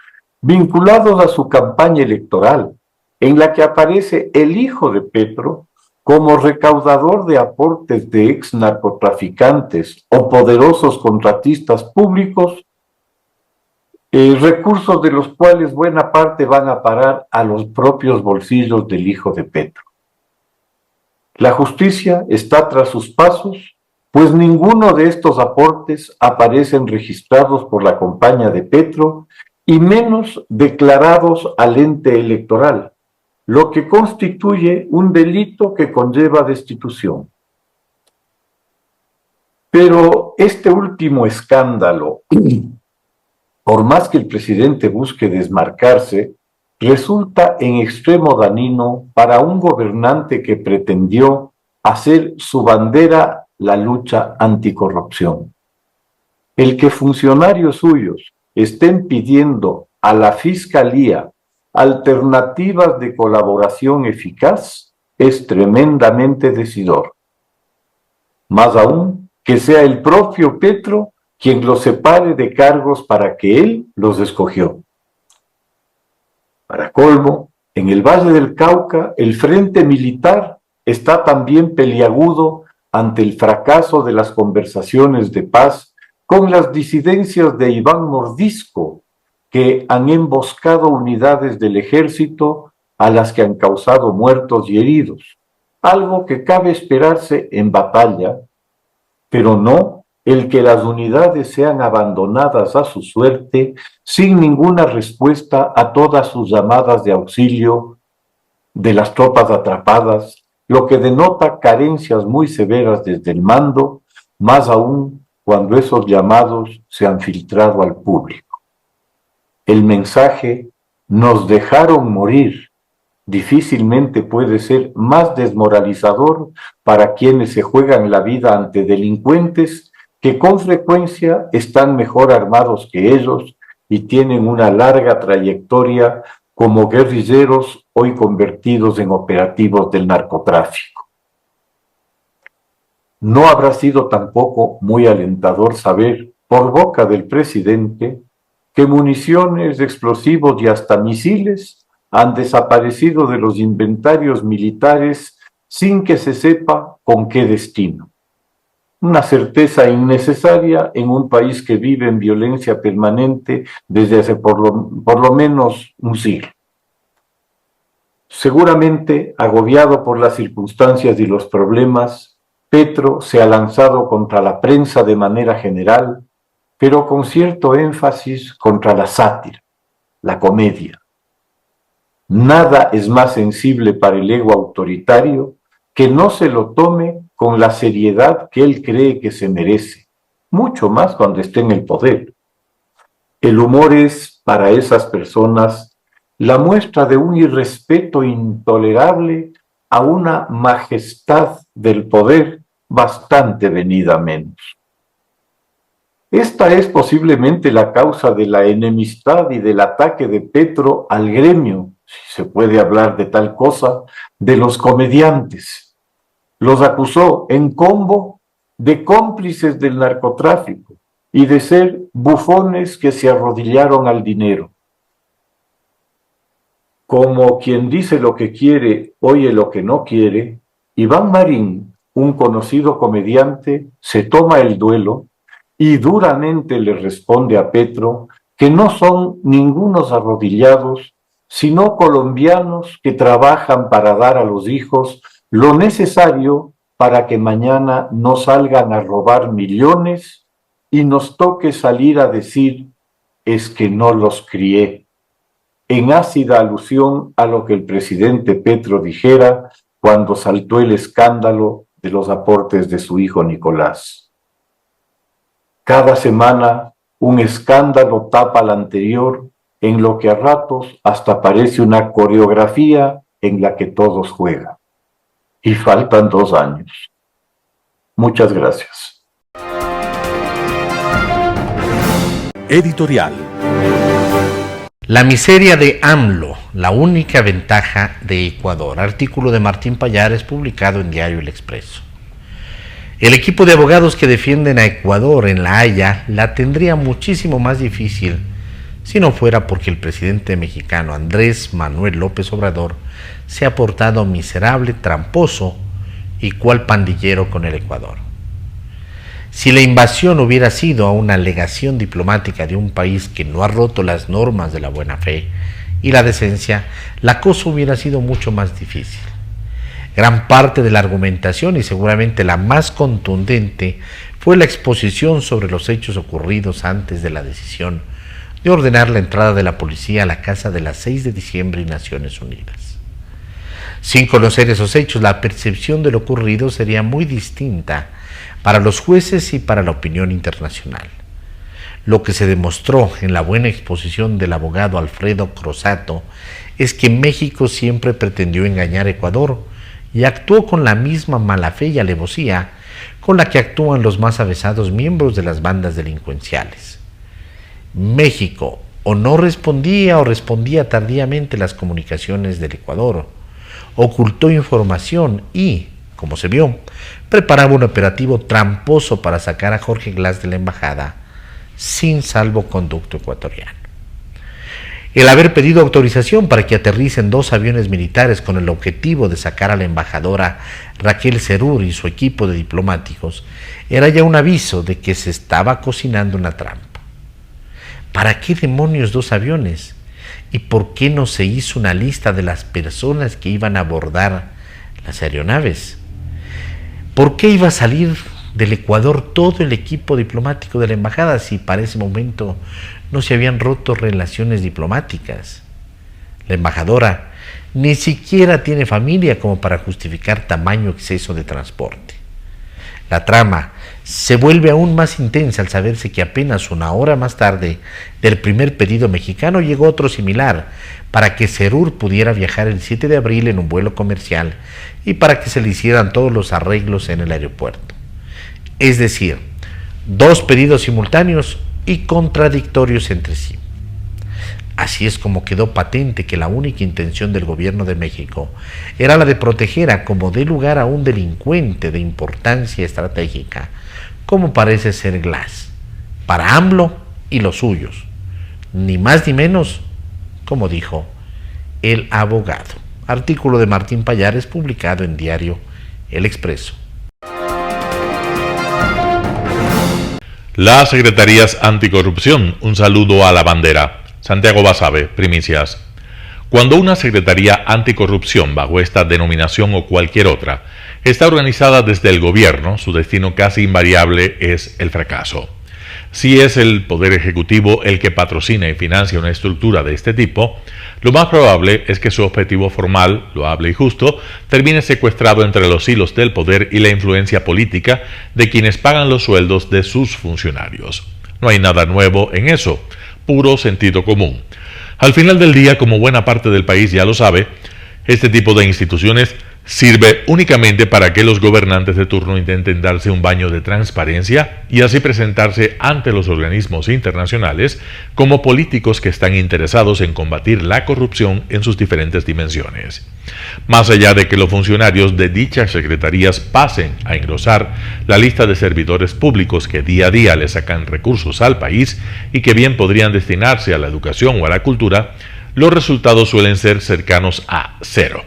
vinculados a su campaña electoral, en la que aparece el hijo de Petro como recaudador de aportes de ex narcotraficantes o poderosos contratistas públicos, recursos de los cuales buena parte van a parar a los propios bolsillos del hijo de Petro. La justicia está tras sus pasos, pues ninguno de estos aportes aparecen registrados por la campaña de Petro y menos declarados al ente electoral, lo que constituye un delito que conlleva destitución. Pero este último escándalo, por más que el presidente busque desmarcarse, resulta en extremo dañino para un gobernante que pretendió hacer su bandera la lucha anticorrupción. El que funcionarios suyos estén pidiendo a la Fiscalía alternativas de colaboración eficaz es tremendamente decidor. Más aún, que sea el propio Petro quien los separe de cargos para que él los escogió. Para colmo, en el Valle del Cauca, el frente militar está también peliagudo ante el fracaso de las conversaciones de paz con las disidencias de Iván Mordisco, que han emboscado unidades del ejército a las que han causado muertos y heridos, algo que cabe esperarse en batalla, pero no el que las unidades sean abandonadas a su suerte sin ninguna respuesta a todas sus llamadas de auxilio de las tropas atrapadas, lo que denota carencias muy severas desde el mando, más aún cuando esos llamados se han filtrado al público. El mensaje "nos dejaron morir" difícilmente puede ser más desmoralizador para quienes se juegan la vida ante delincuentes que con frecuencia están mejor armados que ellos y tienen una larga trayectoria como guerrilleros hoy convertidos en operativos del narcotráfico. No habrá sido tampoco muy alentador saber, por boca del presidente, que municiones, explosivos y hasta misiles han desaparecido de los inventarios militares sin que se sepa con qué destino. Una certeza innecesaria en un país que vive en violencia permanente desde hace por lo menos un siglo. Seguramente, agobiado por las circunstancias y los problemas, Petro se ha lanzado contra la prensa de manera general, pero con cierto énfasis contra la sátira, la comedia. Nada es más sensible para el ego autoritario que no se lo tome con la seriedad que él cree que se merece, mucho más cuando esté en el poder. El humor es, para esas personas, la muestra de un irrespeto intolerable a una majestad del poder bastante venida a menos. Esta es posiblemente la causa de la enemistad y del ataque de Petro al gremio, si se puede hablar de tal cosa, de los comediantes. Los acusó en combo de cómplices del narcotráfico y de ser bufones que se arrodillaron al dinero. Como quien dice lo que quiere, oye lo que no quiere, Iván Marín, un conocido comediante, se toma el duelo y duramente le responde a Petro que no son ningunos arrodillados, sino colombianos que trabajan para dar a los hijos lo necesario para que mañana no salgan a robar millones y nos toque salir a decir es que no los crié, en ácida alusión a lo que el presidente Petro dijera cuando saltó el escándalo de los aportes de su hijo Nicolás. Cada semana un escándalo tapa al anterior, en lo que a ratos hasta parece una coreografía en la que todos juegan. Y faltan 2 años. Muchas gracias. Editorial. La miseria de AMLO, la única ventaja de Ecuador. Artículo de Martín Pallares publicado en Diario El Expreso. El equipo de abogados que defienden a Ecuador en La Haya la tendría muchísimo más difícil si no fuera porque el presidente mexicano Andrés Manuel López Obrador se ha portado miserable, tramposo y cual pandillero con el Ecuador. Si la invasión hubiera sido a una alegación diplomática de un país que no ha roto las normas de la buena fe y la decencia, la cosa hubiera sido mucho más difícil. Gran parte de la argumentación, y seguramente la más contundente, fue la exposición sobre los hechos ocurridos antes de la decisión de ordenar la entrada de la policía a la casa de las 6 de diciembre y Naciones Unidas. Sin conocer esos hechos, la percepción de lo ocurrido sería muy distinta para los jueces y para la opinión internacional. Lo que se demostró en la buena exposición del abogado Alfredo Crosato es que México siempre pretendió engañar a Ecuador y actuó con la misma mala fe y alevosía con la que actúan los más avesados miembros de las bandas delincuenciales. México o no respondía o respondía tardíamente las comunicaciones del Ecuador, ocultó información y, como se vio, preparaba un operativo tramposo para sacar a Jorge Glass de la embajada sin salvoconducto ecuatoriano. El haber pedido autorización para que aterricen 2 aviones militares con el objetivo de sacar a la embajadora Raquel Cerur y su equipo de diplomáticos era ya un aviso de que se estaba cocinando una trampa. ¿Para qué demonios 2 aviones? ¿Y por qué no se hizo una lista de las personas que iban a abordar las aeronaves? ¿Por qué iba a salir del Ecuador todo el equipo diplomático de la embajada si para ese momento no se habían roto relaciones diplomáticas? La embajadora ni siquiera tiene familia como para justificar tamaño exceso de transporte. La trama se vuelve aún más intensa al saberse que apenas una hora más tarde del primer pedido mexicano llegó otro similar para que Serur pudiera viajar el 7 de abril en un vuelo comercial y para que se le hicieran todos los arreglos en el aeropuerto. Es decir, dos pedidos simultáneos y contradictorios entre sí. Así es como quedó patente que la única intención del gobierno de México era la de proteger a como dé lugar a un delincuente de importancia estratégica, como parece ser Glass, para AMLO y los suyos, ni más ni menos, como dijo el abogado. Artículo de Martín Pallares publicado en diario El Expreso. Las secretarías anticorrupción, un saludo a la bandera. Santiago Basabe, primicias. Cuando una secretaría anticorrupción bajo esta denominación o cualquier otra está organizada desde el gobierno, su destino casi invariable es el fracaso. Si es el Poder Ejecutivo el que patrocina y financia una estructura de este tipo, lo más probable es que su objetivo formal, loable y justo, termine secuestrado entre los hilos del poder y la influencia política de quienes pagan los sueldos de sus funcionarios. No hay nada nuevo en eso, puro sentido común. Al final del día, como buena parte del país ya lo sabe, este tipo de instituciones sirve únicamente para que los gobernantes de turno intenten darse un baño de transparencia y así presentarse ante los organismos internacionales como políticos que están interesados en combatir la corrupción en sus diferentes dimensiones. Más allá de que los funcionarios de dichas secretarías pasen a engrosar la lista de servidores públicos que día a día le sacan recursos al país y que bien podrían destinarse a la educación o a la cultura, los resultados suelen ser cercanos a cero.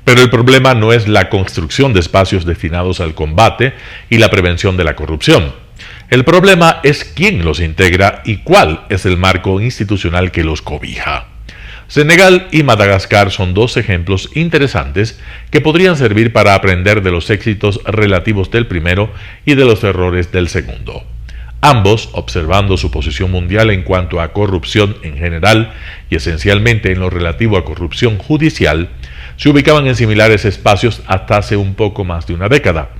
Pero el problema no es la construcción de espacios destinados al combate y la prevención de la corrupción. El problema es quién los integra y cuál es el marco institucional que los cobija. Senegal y Madagascar son dos ejemplos interesantes que podrían servir para aprender de los éxitos relativos del primero y de los errores del segundo. Ambos, observando su posición mundial en cuanto a corrupción en general y esencialmente en lo relativo a corrupción judicial, se ubicaban en similares espacios hasta hace un poco más de una década.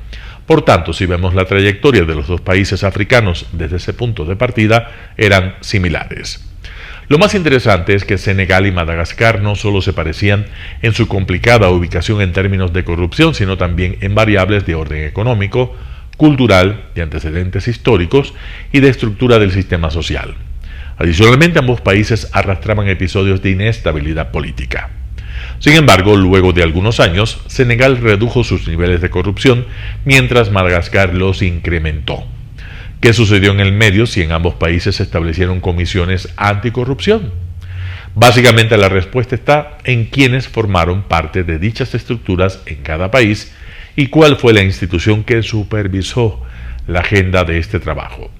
Por tanto, si vemos la trayectoria de los dos países africanos desde ese punto de partida, eran similares. Lo más interesante es que Senegal y Madagascar no solo se parecían en su complicada ubicación en términos de corrupción, sino también en variables de orden económico, cultural, de antecedentes históricos y de estructura del sistema social. Adicionalmente, ambos países arrastraban episodios de inestabilidad política. Sin embargo, luego de algunos años, Senegal redujo sus niveles de corrupción, mientras Madagascar los incrementó. ¿Qué sucedió en el medio si en ambos países se establecieron comisiones anticorrupción? Básicamente la respuesta está en quienes formaron parte de dichas estructuras en cada país y cuál fue la institución que supervisó la agenda de este trabajo.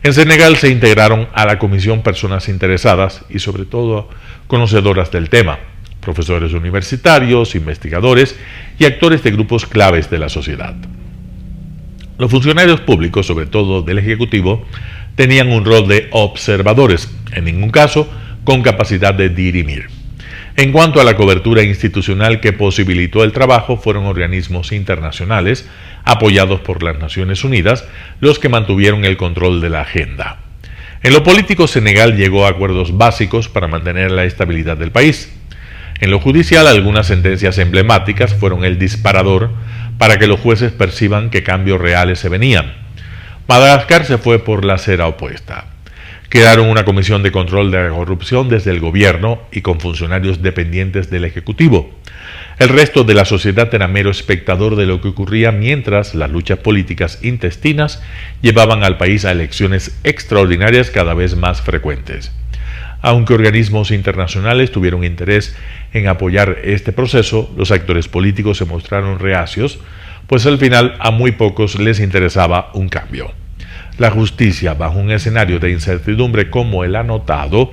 En Senegal se integraron a la comisión personas interesadas y sobre todo conocedoras del tema, profesores universitarios, investigadores y actores de grupos claves de la sociedad. Los funcionarios públicos, sobre todo del Ejecutivo, tenían un rol de observadores, en ningún caso con capacidad de dirimir. En cuanto a la cobertura institucional que posibilitó el trabajo, fueron organismos internacionales, apoyados por las Naciones Unidas, los que mantuvieron el control de la agenda. En lo político, Senegal llegó a acuerdos básicos para mantener la estabilidad del país. En lo judicial, algunas sentencias emblemáticas fueron el disparador para que los jueces perciban que cambios reales se venían. Madagascar se fue por la acera opuesta. Crearon una comisión de control de la corrupción desde el gobierno y con funcionarios dependientes del Ejecutivo. El resto de la sociedad era mero espectador de lo que ocurría mientras las luchas políticas intestinas llevaban al país a elecciones extraordinarias cada vez más frecuentes. Aunque organismos internacionales tuvieron interés en apoyar este proceso, los actores políticos se mostraron reacios, pues al final a muy pocos les interesaba un cambio. La justicia, bajo un escenario de incertidumbre como el anotado,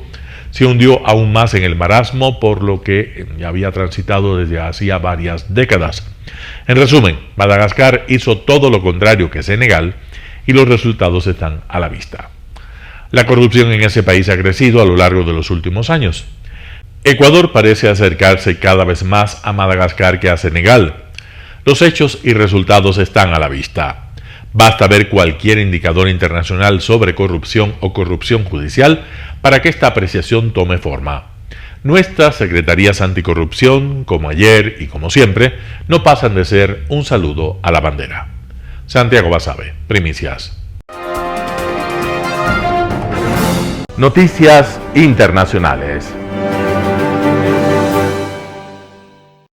se hundió aún más en el marasmo por lo que ya había transitado desde hacía varias décadas. En resumen, Madagascar hizo todo lo contrario que Senegal y los resultados están a la vista. La corrupción en ese país ha crecido a lo largo de los últimos años. Ecuador parece acercarse cada vez más a Madagascar que a Senegal. Los hechos y resultados están a la vista. Basta ver cualquier indicador internacional sobre corrupción o corrupción judicial para que esta apreciación tome forma. Nuestras secretarías anticorrupción, como ayer y como siempre, no pasan de ser un saludo a la bandera. Santiago Basabe, Primicias. Noticias internacionales.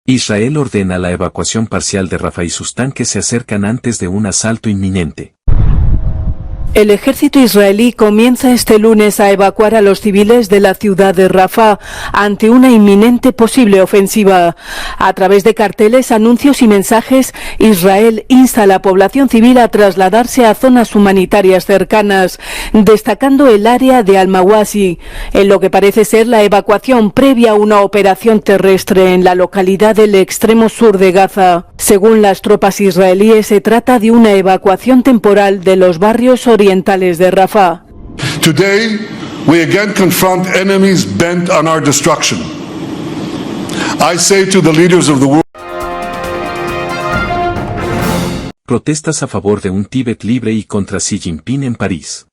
Israel ordena la evacuación parcial de Rafah y sus tanques se acercan antes de un asalto inminente. El ejército israelí comienza este lunes a evacuar a los civiles de la ciudad de Rafah ante una inminente posible ofensiva. A través de carteles, anuncios y mensajes, Israel insta a la población civil a trasladarse a zonas humanitarias cercanas, destacando el área de Al-Mawasi, en lo que parece ser la evacuación previa a una operación terrestre en la localidad del extremo sur de Gaza. Según las tropas israelíes, se trata de una evacuación temporal de los barrios orientales de Rafah. Today, we again confront enemies bent on our destruction. I say to the leaders of the world. Protestas a favor de un Tíbet libre y contra Xi Jinping en París.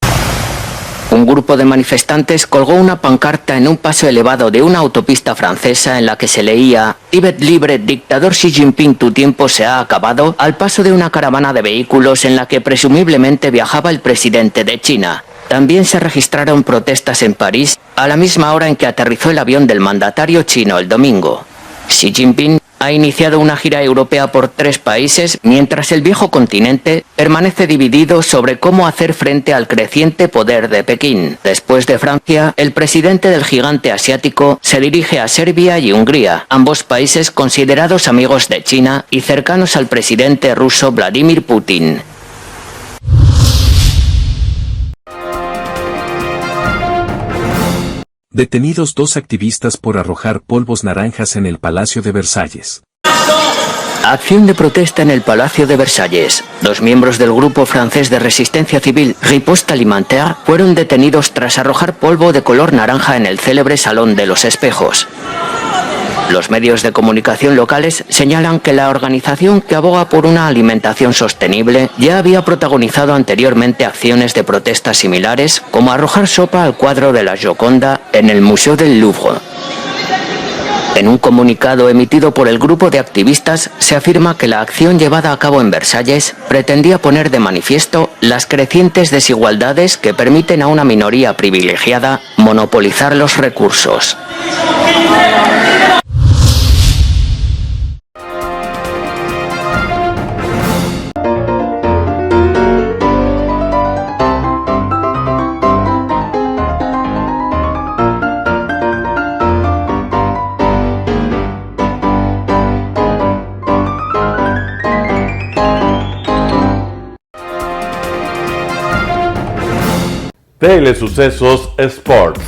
Un grupo de manifestantes colgó una pancarta en un paso elevado de una autopista francesa en la que se leía «Tíbet libre, dictador Xi Jinping, tu tiempo se ha acabado», al paso de una caravana de vehículos en la que presumiblemente viajaba el presidente de China. También se registraron protestas en París a la misma hora en que aterrizó el avión del mandatario chino el domingo. Xi Jinping ha iniciado una gira europea por 3 países, mientras el viejo continente permanece dividido sobre cómo hacer frente al creciente poder de Pekín. Después de Francia, el presidente del gigante asiático se dirige a Serbia y Hungría, ambos países considerados amigos de China y cercanos al presidente ruso Vladimir Putin. Detenidos 2 activistas por arrojar polvos naranjas en el Palacio de Versalles. Acción de protesta en el Palacio de Versalles. 2 miembros del grupo francés de resistencia civil Riposte Alimentaire fueron detenidos tras arrojar polvo de color naranja en el célebre Salón de los Espejos. Los medios de comunicación locales señalan que la organización que aboga por una alimentación sostenible ya había protagonizado anteriormente acciones de protesta similares, como arrojar sopa al cuadro de la Gioconda en el Museo del Louvre. En un comunicado emitido por el grupo de activistas se afirma que la acción llevada a cabo en Versalles pretendía poner de manifiesto las crecientes desigualdades que permiten a una minoría privilegiada monopolizar los recursos. Telesucesos Sports.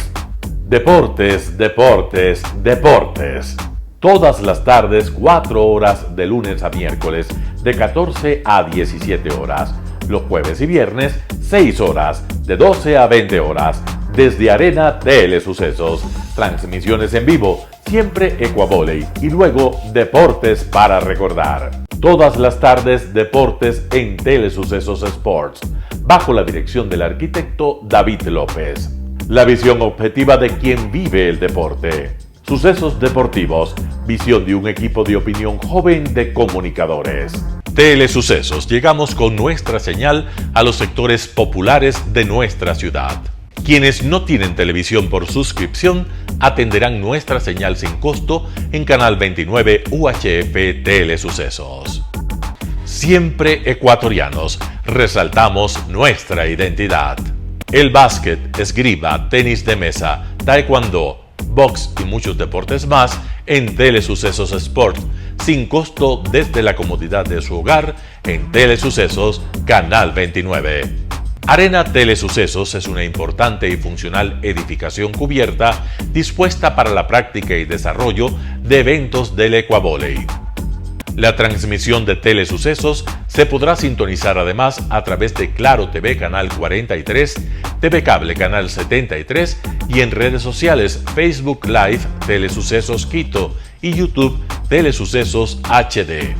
Deportes, deportes, deportes. Todas las tardes, 4 horas de lunes a miércoles, de 14 a 17 horas. Los jueves y viernes, 6 horas, de 12 a 20 horas. Desde Arena Telesucesos. Transmisiones en vivo, siempre Ecuavolley. Y luego, deportes para recordar. Todas las tardes, deportes en Telesucesos Sports, bajo la dirección del arquitecto David López. La visión objetiva de quien vive el deporte. Sucesos deportivos, visión de un equipo de opinión joven de comunicadores. Telesucesos, llegamos con nuestra señal a los sectores populares de nuestra ciudad. Quienes no tienen televisión por suscripción atenderán nuestra señal sin costo en Canal 29 UHF Telesucesos. Siempre ecuatorianos, resaltamos nuestra identidad. El básquet, esgrima, tenis de mesa, taekwondo, box y muchos deportes más en Telesucesos Sport, sin costo desde la comodidad de su hogar en Telesucesos Canal 29. Arena Telesucesos es una importante y funcional edificación cubierta dispuesta para la práctica y desarrollo de eventos del Ecuavolley. La transmisión de Telesucesos se podrá sintonizar además a través de Claro TV Canal 43, TV Cable Canal 73 y en redes sociales Facebook Live Telesucesos Quito y YouTube Telesucesos HD.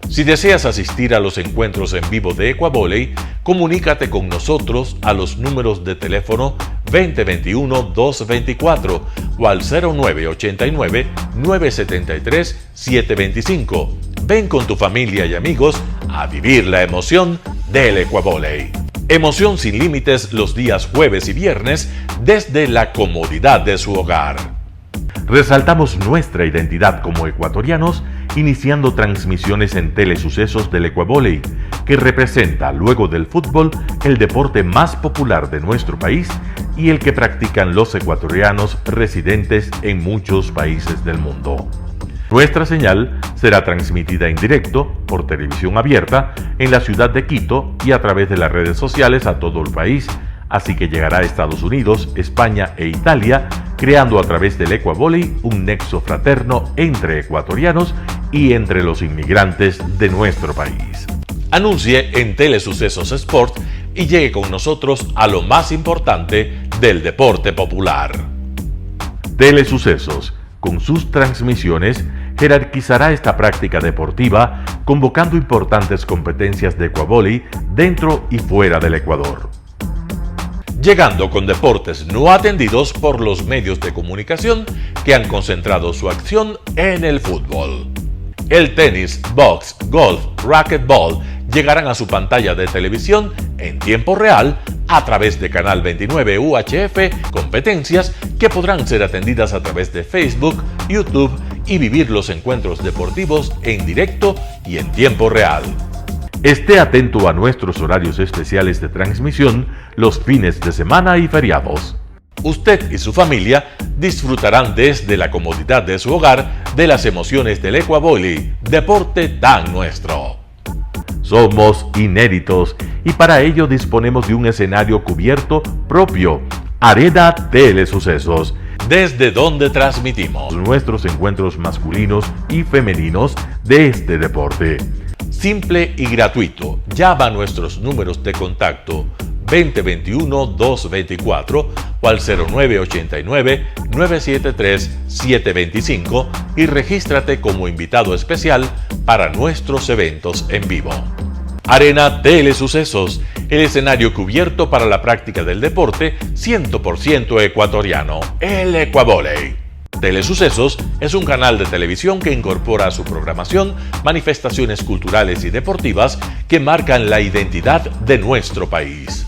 Si deseas asistir a los encuentros en vivo de Ecuavolley, comunícate con nosotros a los números de teléfono 2021-224 o al 0989-973-725. Ven con tu familia y amigos a vivir la emoción del Ecuavolley. Emoción sin límites los días jueves y viernes desde la comodidad de su hogar. Resaltamos nuestra identidad como ecuatorianos iniciando transmisiones en Telesucesos del Ecuavolley, que representa, luego del fútbol, el deporte más popular de nuestro país y el que practican los ecuatorianos residentes en muchos países del mundo. Nuestra señal será transmitida en directo por televisión abierta en la ciudad de Quito y a través de las redes sociales a todo el país, así que llegará a Estados Unidos, España e Italia, creando a través del Ecuavolley un nexo fraterno entre ecuatorianos y entre los inmigrantes de nuestro país. Anuncie en Telesucesos Sport y llegue con nosotros a lo más importante del deporte popular. Telesucesos, con sus transmisiones, jerarquizará esta práctica deportiva, convocando importantes competencias de Ecuavolley dentro y fuera del Ecuador. Llegando con deportes no atendidos por los medios de comunicación que han concentrado su acción en el fútbol. El tenis, box, golf, racquetball llegarán a su pantalla de televisión en tiempo real a través de Canal 29 UHF, competencias que podrán ser atendidas a través de Facebook, YouTube y vivir los encuentros deportivos en directo y en tiempo real. Esté atento a nuestros horarios especiales de transmisión los fines de semana y feriados. Usted y su familia disfrutarán desde la comodidad de su hogar de las emociones del Ecuavolley, deporte tan nuestro. Somos inéditos y para ello disponemos de un escenario cubierto propio, Arena Telesucesos, desde donde transmitimos nuestros encuentros masculinos y femeninos de este deporte. Simple y gratuito. Llama a nuestros números de contacto 2021-224 o al 0989-973-725 y regístrate como invitado especial para nuestros eventos en vivo. Arena Telesucesos, el escenario cubierto para la práctica del deporte 100% ecuatoriano, el Ecuavolley. Telesucesos es un canal de televisión que incorpora a su programación manifestaciones culturales y deportivas que marcan la identidad de nuestro país.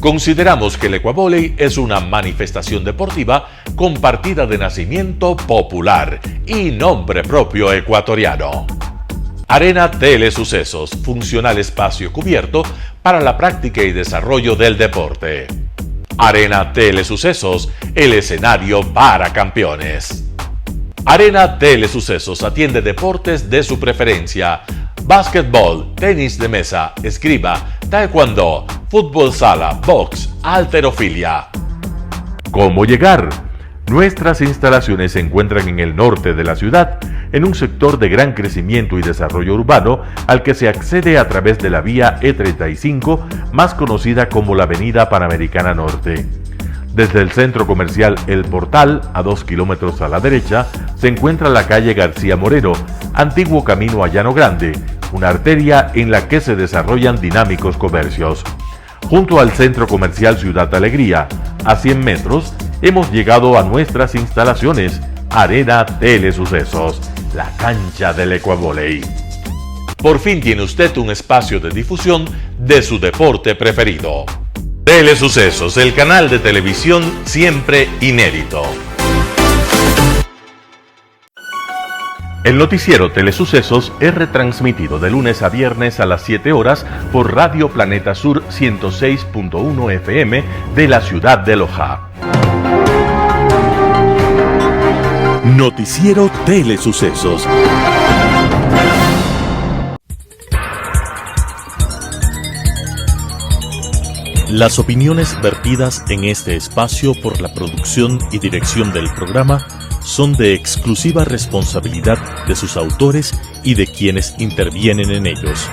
Consideramos que el Ecuavolley es una manifestación deportiva con partida de nacimiento popular y nombre propio ecuatoriano. Arena Telesucesos, funcional espacio cubierto para la práctica y desarrollo del deporte. Arena Telesucesos, el escenario para campeones. Arena Telesucesos atiende deportes de su preferencia: básquetbol, tenis de mesa, esgrima, taekwondo, fútbol sala, box, halterofilia. ¿Cómo llegar? Nuestras instalaciones se encuentran en el norte de la ciudad, en un sector de gran crecimiento y desarrollo urbano al que se accede a través de la vía E35, más conocida como la Avenida Panamericana Norte. Desde el centro comercial El Portal, a 2 kilómetros a la derecha, se encuentra la calle García Moreno, antiguo camino a Llano Grande, una arteria en la que se desarrollan dinámicos comercios. Junto al centro comercial Ciudad Alegría, a 100 metros, hemos llegado a nuestras instalaciones, Arena Telesucesos, la cancha del Ecuavolley. Por fin tiene usted un espacio de difusión de su deporte preferido. Telesucesos, el canal de televisión siempre inédito. El noticiero Telesucesos es retransmitido de lunes a viernes a las 7 horas por Radio Planeta Sur 106.1 FM de la ciudad de Loja. Noticiero Telesucesos. Las opiniones vertidas en este espacio por la producción y dirección del programa son de exclusiva responsabilidad de sus autores y de quienes intervienen en ellos.